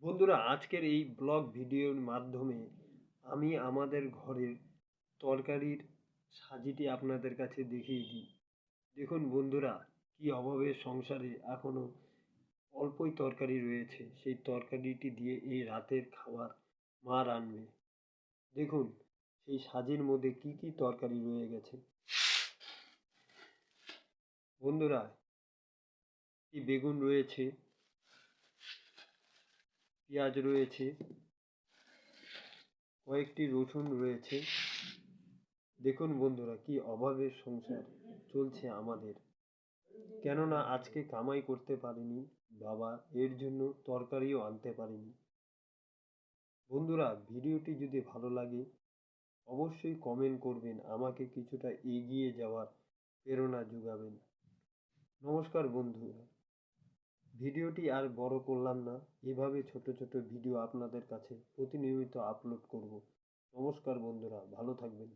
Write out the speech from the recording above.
বন্ধুরা, আজকের এই ব্লগ ভিডিওর মাধ্যমে আমি আমাদের ঘরের তরকারির সাজিটি আপনাদের কাছে দেখিয়ে দিই। দেখুন বন্ধুরা, কি অভাবের সংসারে এখনো অল্পই তরকারি রয়েছে। সেই তরকারিটি দিয়ে এই রাতের খাবার মা রান্নবে। দেখুন সেই সাজির মধ্যে কি কি তরকারি রয়ে গেছে। বন্ধুরা, কি বেগুন রয়েছে, পেঁয়াজ রয়েছে, কয়েকটি রসুন রয়েছে। দেখুন বন্ধুরা, কি অভাবের সংসার চলছে আমাদের। কেননা আজকে কামাই করতে পারিনি বাবা, এর জন্য তরকারিও আনতে পারিনি। বন্ধুরা, ভিডিওটি যদি ভালো লাগে অবশ্যই কমেন্ট করবেন, আমাকে কিছুটা এগিয়ে যাওয়ার প্রেরণা যোগাবেন। নমস্কার বন্ধুরা, ভিডিওটি আর বড় করলাম না, এভাবে ছোট ছোট ভিডিও আপনাদের কাছে প্রতিনিয়ত আপলোড করব। নমস্কার বন্ধুরা, ভালো থাকবেন।